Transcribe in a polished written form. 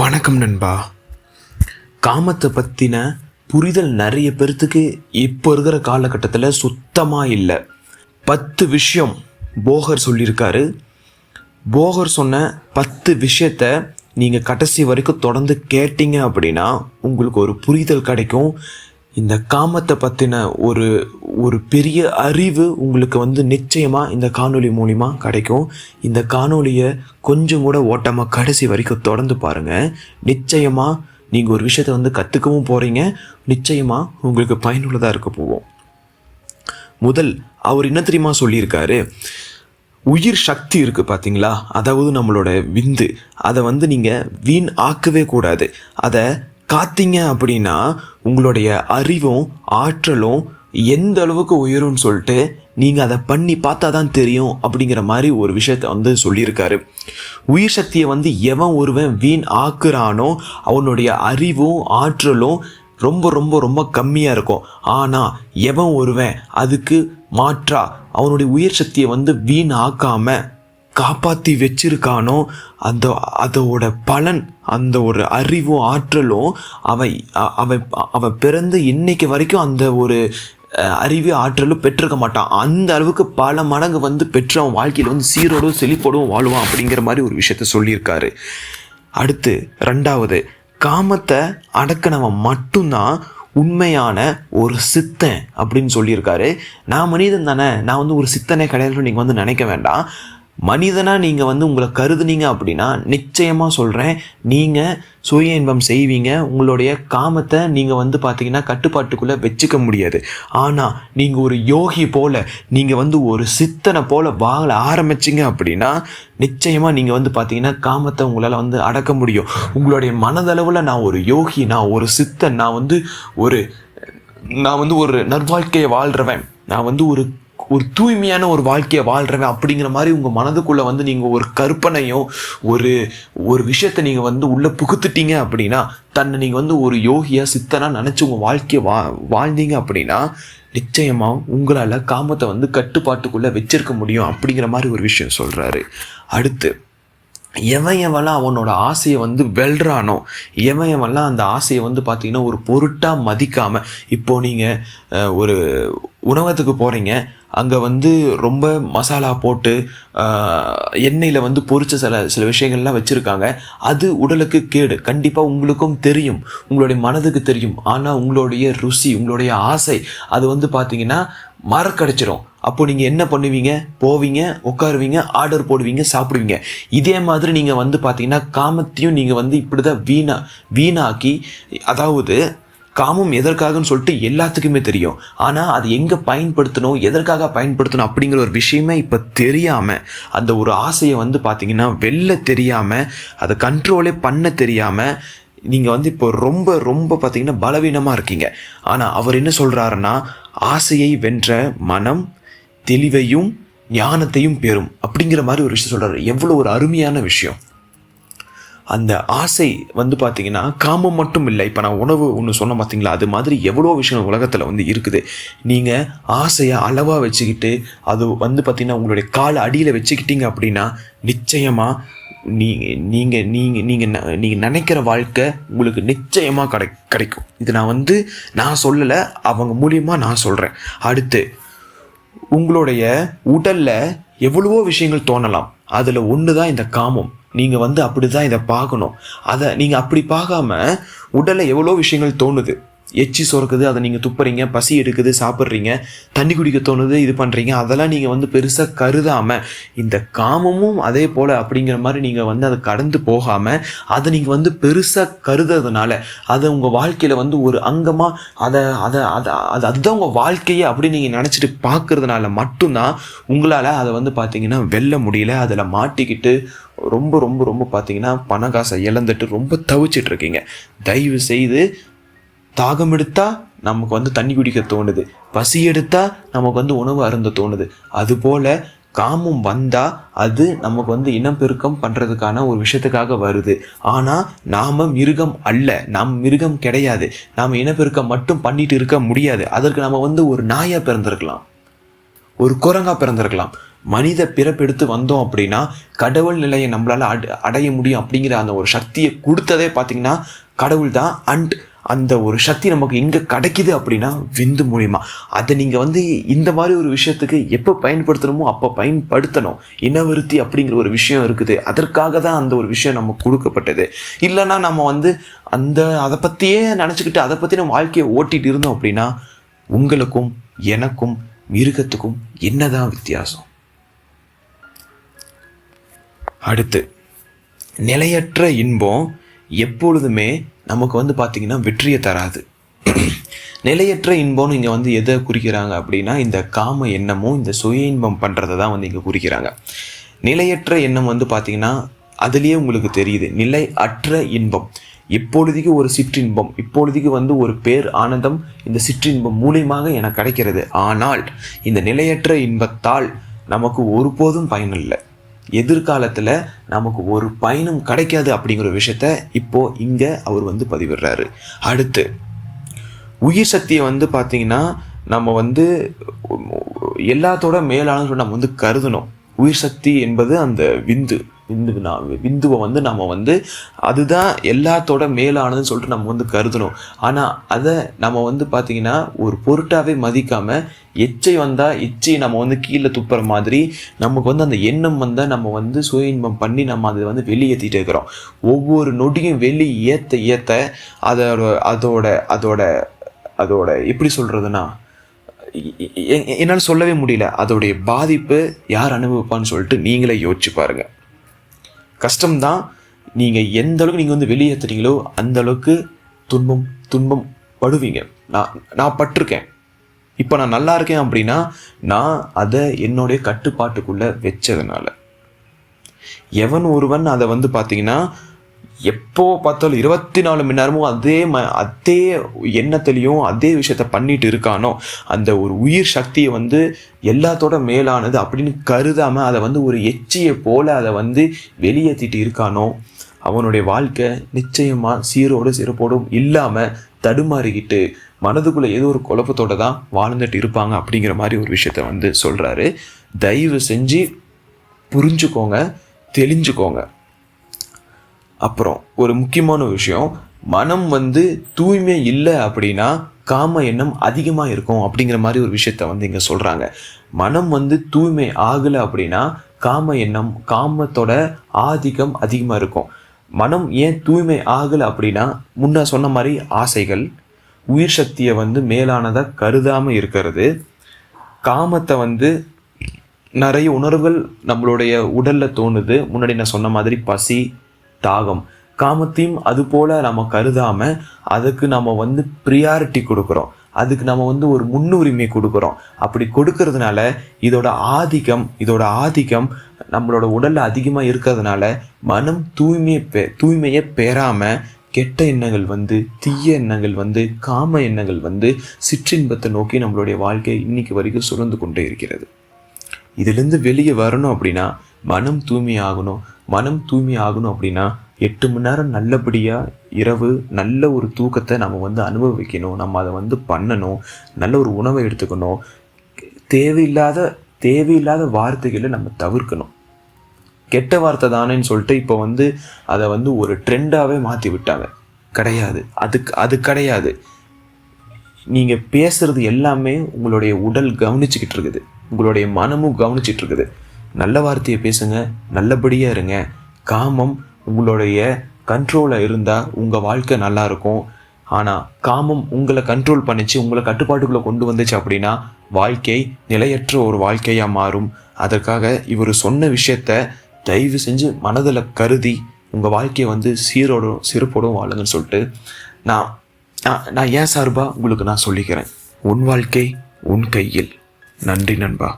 வணக்கம் நண்பா. காமத்தை பற்றின புரிதல் நிறைய பேர்த்துக்கு இப்போ இருக்கிற காலகட்டத்தில் சுத்தமாக இல்லை. 10 விஷயம் போகர் சொல்லியிருக்காரு. போகர் சொன்ன 10 விஷயத்தை நீங்கள் கடைசி வரைக்கும் தொடர்ந்து கேட்டீங்க அப்படின்னா உங்களுக்கு ஒரு புரிதல் கிடைக்கும். இந்த காமத்தை பற்றின ஒரு பெரிய அறிவு உங்களுக்கு நிச்சயமாக இந்த காணொளி மூலிமா கிடைக்கும். இந்த காணொளியை கொஞ்சம் கூட ஓட்டமாக கடைசி வரைக்கும் தொடர்ந்து பாருங்கள். நிச்சயமாக நீங்கள் ஒரு விஷயத்தை கற்றுக்கவும் போகிறீங்க. நிச்சயமாக உங்களுக்கு பயனுள்ளதாக இருக்க போவோம். முதல் அவர் என்ன தெரியுமா சொல்லியிருக்காரு? உயிர் சக்தி இருக்குது பார்த்தீங்களா, அதாவது நம்மளோட விந்து, அதை நீங்கள் வீண் ஆக்கவே கூடாது. அதை காத்தீங்க அப்படின்னா உங்களுடைய அறிவும் ஆற்றலும் எந்த அளவுக்கு உயரும்னு சொல்லிட்டு நீங்கள் அதை பண்ணி பார்த்தா தான் தெரியும் அப்படிங்கிற மாதிரி ஒரு விஷயத்தை சொல்லியிருக்காரு. உயிர் சக்தியை எவன் ஒருவன் வீண் ஆக்குறானோ அவனுடைய அறிவும் ஆற்றலும் ரொம்ப ரொம்ப ரொம்ப கம்மியாக இருக்கும். ஆனால் எவன் ஒருவன் அதுக்கு மாற்றா அவனுடைய உயிர் சக்தியை வீண் ஆக்காமல் காப்பாற்றி வச்சிருக்கானோ அதோட பலன், அந்த ஒரு அறிவும் ஆற்றலும் அவன் பிறந்து இன்னைக்கு வரைக்கும் அந்த ஒரு அறிவு ஆற்றலும் பெற்றிருக்க மாட்டான். அந்த அளவுக்கு பல மடங்கு பெற்று அவன் வாழ்க்கையில் சீரோடும் செழிப்போடும் வாழ்வான் அப்படிங்கிற மாதிரி ஒரு விஷயத்த சொல்லியிருக்காரு. அடுத்து 2வது, காமத்தை அடக்கினவன் மட்டும்தான் உண்மையான ஒரு சித்தன் அப்படின்னு சொல்லியிருக்காரு. நான் மனிதன் தானே, நான் ஒரு சித்தனே கிடையாதுன்னு நீங்கள் நினைக்க வேண்டாம். மனிதனாக நீங்கள் உங்களை கருதுனீங்க அப்படின்னா நிச்சயமாக சொல்கிறேன், நீங்கள் சுய இன்பம் செய்வீங்க. உங்களுடைய காமத்தை நீங்கள் பார்த்தீங்கன்னா கட்டுப்பாட்டுக்குள்ளே வச்சுக்க முடியாது. ஆனால் நீங்கள் ஒரு யோகி போல், நீங்கள் ஒரு சித்தனை போல் வாழ ஆரம்பிச்சிங்க அப்படின்னா நிச்சயமாக நீங்கள் பார்த்தீங்கன்னா காமத்தை உங்களால் அடக்க முடியும். உங்களுடைய மனதளவில் நான் ஒரு யோகி, நான் ஒரு சித்தன், நான் ஒரு நல்வாழ்க்கையை வாழ்கிறவன், நான் ஒரு தூய்மையான ஒரு வாழ்க்கையை வாழ்கிறவன் அப்படிங்கிற மாதிரி உங்கள் மனதுக்குள்ளே நீங்கள் ஒரு கற்பனையும் ஒரு விஷயத்தை நீங்கள் உள்ளே புகுத்துட்டீங்க அப்படின்னா, தன்னை நீங்கள் ஒரு யோகியாக சித்தனாக நினச்சி உங்கள் வாழ்க்கையை வாழ்ந்தீங்க அப்படின்னா நிச்சயமாக உங்களால் காமத்தை கட்டுப்பாட்டுக்குள்ளே வச்சிருக்க முடியும் அப்படிங்கிற மாதிரி ஒரு விஷயம் சொல்கிறாரு. அடுத்து, எவன்லாம் அவனோட ஆசையை வெல்றானோ, எவன்லாம் அந்த ஆசையை பார்த்தீங்கன்னா ஒரு பொருட்டாக மதிக்காமல், இப்போது நீங்கள் ஒரு உணவகத்துக்கு போகிறீங்க, அங்கே ரொம்ப மசாலா போட்டு எண்ணெயில் பொரிச்ச சில விஷயங்கள்லாம் வச்சுருக்காங்க. அது உடலுக்கு கேடு, கண்டிப்பாக உங்களுக்கும் தெரியும், உங்களுடைய மனதுக்கு தெரியும். ஆனால் உங்களுடைய ருசி, உங்களுடைய ஆசை அது பார்த்தீங்கன்னா மறக்கடிச்சிடும். அப்போ நீங்கள் என்ன பண்ணுவீங்க? போவீங்க, உட்காருவீங்க, ஆர்டர் போடுவீங்க, சாப்பிடுவீங்க. இதே மாதிரி நீங்கள் பார்த்தீங்கன்னா காமத்தையும் நீங்கள் இப்படி தான் வீணாக்கி, அதாவது காமம் எதற்காகன்னு சொல்லிட்டு எல்லாத்துக்குமே தெரியும். ஆனால் அது எங்கே பயன்படுத்தணும், எதற்காக பயன்படுத்தணும் அப்படிங்கிற ஒரு விஷயமே இப்போ தெரியாமல், அந்த ஒரு ஆசையை பார்த்தீங்கன்னா வெளில தெரியாமல், அதை கண்ட்ரோலே பண்ண தெரியாமல் நீங்கள் இப்போ ரொம்ப ரொம்ப பார்த்தீங்கன்னா பலவீனமாக இருக்கீங்க. ஆனால் அவர் என்ன சொல்கிறாருன்னா, ஆசையை வென்ற மனம் தெளிவையும் ஞானத்தையும் பெறும் அப்படிங்கிற மாதிரி ஒரு விஷயம் சொல்கிறாரு. எவ்வளோ ஒரு அருமையான விஷயம். அந்த ஆசை பார்த்தீங்கன்னா காமம் மட்டும் இல்லை. இப்போ நான் உணவு ஒன்று சொன்ன பார்த்தீங்களா, அது மாதிரி எவ்வளோ விஷயம் உலகத்தில் இருக்குது. நீங்கள் ஆசையை அளவாக வச்சுக்கிட்டு அது பார்த்தீங்கன்னா உங்களுடைய காலை அடியில் வச்சுக்கிட்டீங்க அப்படின்னா நிச்சயமாக நீங்கள் நினைக்கிற வாழ்க்கை உங்களுக்கு நிச்சயமாக கிடைக்கும். இது நான் சொல்லலை, அவங்க மூலியமாக நான் சொல்கிறேன். அடுத்து, உங்களுடைய உடலில் எவ்வளவோ விஷயங்கள் தோணலாம், அதில் ஒன்று தான் இந்த காமம். நீங்கள் அப்படி தான் இதை பார்க்கணும். அதை நீங்கள் அப்படி பார்க்காம உடலில் எவ்வளோ விஷயங்கள் தோணுது, எச்சி சுரக்குது, அதை நீங்கள் துப்புறீங்க, பசி எடுக்குது, சாப்பிட்றீங்க, தண்ணி குடிக்க தோணுது, இது பண்ணுறீங்க, அதெல்லாம் நீங்கள் பெருசாக கருதாமல், இந்த காமமும் அதே போல் அப்படிங்கிற மாதிரி நீங்கள் அதை கடந்து போகாமல் அதை நீங்கள் பெருசாக கருதுறதுனால, அதை உங்கள் வாழ்க்கையில் ஒரு அங்கமாக அதுதான் உங்கள் வாழ்க்கையே அப்படின்னு நீங்கள் நினச்சிட்டு பார்க்குறதுனால மட்டும்தான் உங்களால் அதை பார்த்தீங்கன்னா வெல்ல முடியல. அதில் மாட்டிக்கிட்டு ரொம்ப ரொம்ப ரொம்ப பார்த்தீங்கன்னா பண காசை இழந்துட்டு ரொம்ப தவிச்சிட்ருக்கீங்க. தயவு செய்து, தாகம் எடுத்தால் நமக்கு தண்ணி குடிக்க தோணுது, பசி எடுத்தால் நமக்கு உணவு அருந்த தோணுது. அதுபோல் காமம் வந்தால் அது நமக்கு இனப்பெருக்கம் பண்ணுறதுக்கான ஒரு விஷயத்துக்காக வருது. ஆனால் நாம் மிருகம் அல்ல, நாம் மிருகம் கிடையாது. நாம் இனப்பெருக்கம் மட்டும் பண்ணிட்டு இருக்க முடியாது. அதற்கு நம்ம ஒரு நாயாக பிறந்திருக்கலாம், ஒரு குரங்காக பிறந்திருக்கலாம். மனித பிறப்பெடுத்து வந்தோம் அப்படின்னா கடவுள் நிலையை நம்மளால் அடைய முடியும் அப்படிங்கிற அந்த ஒரு சக்தியை கொடுத்ததே பார்த்திங்கன்னா கடவுள் தான். அண்ட் அந்த ஒரு சக்தி நமக்கு எங்கே கிடைக்கிது அப்படின்னா விந்து மூலிமா. அதை நீங்கள் இந்த மாதிரி ஒரு விஷயத்துக்கு எப்போ பயன்படுத்தணுமோ அப்போ பயன்படுத்தணும். இனவிருத்தி அப்படிங்கிற ஒரு விஷயம் இருக்குது, அதற்காக தான் அந்த ஒரு விஷயம் நமக்கு கொடுக்கப்பட்டது. இல்லைன்னா நம்ம அதை பற்றியே நினச்சிக்கிட்டு அதை பற்றி நம்ம வாழ்க்கையை ஓட்டிகிட்டு இருந்தோம் அப்படின்னா உங்களுக்கும் எனக்கும் மிருகத்துக்கும் என்னதான் வித்தியாசம்? அடுத்து, நிலையற்ற இன்பம் எப்பொழுதுமே நமக்கு பார்த்திங்கன்னா வெற்றியை தராது. நிலையற்ற இன்பம்னு இங்கே எதை குறிக்கிறாங்க அப்படின்னா இந்த காம எண்ணமும் இந்த சுய இன்பம் பண்ணுறதை தான் இங்கே குறிக்கிறாங்க. நிலையற்ற எண்ணம் பார்த்திங்கன்னா அதுலேயே உங்களுக்கு தெரியுது. நிலை அற்ற இன்பம் இப்பொழுதுக்கு ஒரு சிற்றின்பம், இப்பொழுதுக்கு ஒரு பேர் ஆனந்தம் இந்த சிற்றின்பம் மூலியமாக எனக்கு கிடைக்கிறது. ஆனால் இந்த நிலையற்ற இன்பத்தால் நமக்கு ஒருபோதும் பயன் இல்லை. எதிர்காலத்தில் நமக்கு ஒரு பயனும் கிடைக்காது அப்படிங்கிற விஷயத்த இப்போது இங்கே அவர் பதிவிடுறாரு. அடுத்து, உயிர் சக்தியை பார்த்திங்கன்னா நம்ம எல்லாத்தோட மேலான சொல்லி நம்ம கருதணும். உயிர் சக்தி என்பது அந்த விந்துவை நம்ம அதுதான் எல்லாத்தோட மேலானதுன்னு சொல்லிட்டு நம்ம கருதணும். ஆனால் அதை நம்ம பார்த்திங்கன்னா ஒரு பொருட்டாகவே மதிக்காமல் எச்சை நம்ம கீழே துப்புற மாதிரி நமக்கு அந்த எண்ணம் நம்ம சுய இன்பம் பண்ணி நம்ம அதை வெளியேற்றிட்டு இருக்கிறோம். ஒவ்வொரு நொடியும் வெளி ஏற்ற அதோட எப்படி சொல்கிறதுனா என்னால் சொல்லவே முடியல. அதோடைய பாதிப்பு யார் அனுபவிப்பான்னு சொல்லிட்டு நீங்களே யோசிச்சு பாருங்கள். கஷ்டம்தான். நீங்கள் எந்த அளவுக்கு நீங்கள் வெளியேற்றுறீங்களோ அந்த அளவுக்கு துன்பம் படுவீங்க. நான் பட்டிருக்கேன். இப்போ நான் நல்லா இருக்கேன் அப்படின்னா நான் அதை என்னுடைய கட்டுப்பாட்டுக்குள்ளே வச்சதுனால. எவன் ஒருவன் அதை பார்த்தீங்கன்னா எப்போ பார்த்தாலும் 24 மணி நேரமும் அதே எண்ணத்துலேயும் அதே விஷயத்த பண்ணிட்டு இருக்கானோ அந்த ஒரு உயிர் சக்தியை எல்லாத்தோட மேலானது அப்படின்னு கருதாமல் அதை ஒரு எச்சியை போல் அதை வெளியேற்றிட்டு இருக்கானோ அவனுடைய வாழ்க்கை நிச்சயமாக சீரோடு சிறப்போடும் இல்லாமல் தடுமாறிக்கிட்டு மனதுக்குள்ளே ஏதோ ஒரு குழப்பத்தோடு தான் வாழ்ந்துட்டு இருப்பாங்க அப்படிங்கிற மாதிரி ஒரு விஷயத்த சொல்கிறாரு. தயவு செஞ்சு புரிஞ்சுக்கோங்க, தெளிஞ்சுக்கோங்க. அப்புறம் ஒரு முக்கியமான விஷயம், மனம் தூய்மை இல்லை அப்படின்னா காம எண்ணம் அதிகமாக இருக்கும் அப்படிங்கிற மாதிரி ஒரு விஷயத்த இங்கே சொல்கிறாங்க. மனம் தூய்மை ஆகலை அப்படின்னா காம எண்ணம் காமத்தோட ஆதிக்கம் அதிகமாக இருக்கும். மனம் ஏன் தூய்மை ஆகலை அப்படின்னா முன்ன சொன்ன மாதிரி ஆசைகள், உயிர் சக்தியை மேலானதாக கருதாமல் இருக்கிறது, காமத்தை நிறைய உணர்வுகள் நம்மளுடைய உடலில் தோணுது. முன்னாடி நான் சொன்ன மாதிரி பசி, தாகம், காமத்தையும் அது போல் நம்ம கருதாமல் அதுக்கு நம்ம ப்ரியாரிட்டி கொடுக்குறோம். அதுக்கு நம்ம ஒரு முன்னுரிமை கொடுக்குறோம். அப்படி கொடுக்கறதுனால இதோட ஆதிக்கம் நம்மளோட உடலில் அதிகமாக இருக்கிறதுனால மனம் தூய்மையை பெறாமல் கெட்ட எண்ணங்கள் தீய எண்ணங்கள் காம எண்ணங்கள் சிற்றின்பத்தை நோக்கி நம்மளுடைய வாழ்க்கை இன்னைக்கு வரைக்கும் சுரந்து கொண்டே இருக்கிறது. இதுலேருந்து வெளியே வரணும் அப்படின்னா மனம் தூய்மை ஆகணும் அப்படின்னா 8 மணி நேரம் நல்லபடியாக இரவு நல்ல ஒரு தூக்கத்தை நம்ம அனுபவிக்கணும். நம்ம அதை பண்ணணும். நல்ல ஒரு உணவை எடுத்துக்கணும். தேவையில்லாத வார்த்தைகளை நம்ம தவிர்க்கணும். கெட்ட வார்த்தை தானேன்னு சொல்லிட்டு இப்போ அதை ஒரு ட்ரெண்டாகவே மாற்றி விட்டாங்க. கிடையாது, அது கிடையாது. நீங்கள் பேசுகிறது எல்லாமே உங்களுடைய உடல் கவனிச்சுக்கிட்டு இருக்குது, உங்களுடைய மனமும் கவனிச்சிட்டு இருக்குது. நல்ல வார்த்தையை பேசுங்க, நல்லபடியாக இருங்க. காமம் உங்களுடைய கண்ட்ரோலில் இருந்தால் உங்கள் வாழ்க்கை நல்லாயிருக்கும். ஆனால் காமம் உங்களை கண்ட்ரோல் பண்ணிச்சு, உங்களை கட்டுப்பாட்டுக்குள்ளே கொண்டு வந்துச்சு அப்படின்னா வாழ்க்கை நிலையற்ற ஒரு வாழ்க்கையாக மாறும். அதற்காக இவர் சொன்ன விஷயத்த தயவு செஞ்சு மனதில் கருதி உங்கள் வாழ்க்கையை சீரோடும் சிறப்போடும் வாழுங்கன்னு சொல்லிட்டு நான் ஏன் சார்பாக உங்களுக்கு நான் சொல்லிக்கிறேன். உன் வாழ்க்கை உன் கையில். நன்றி நண்பா.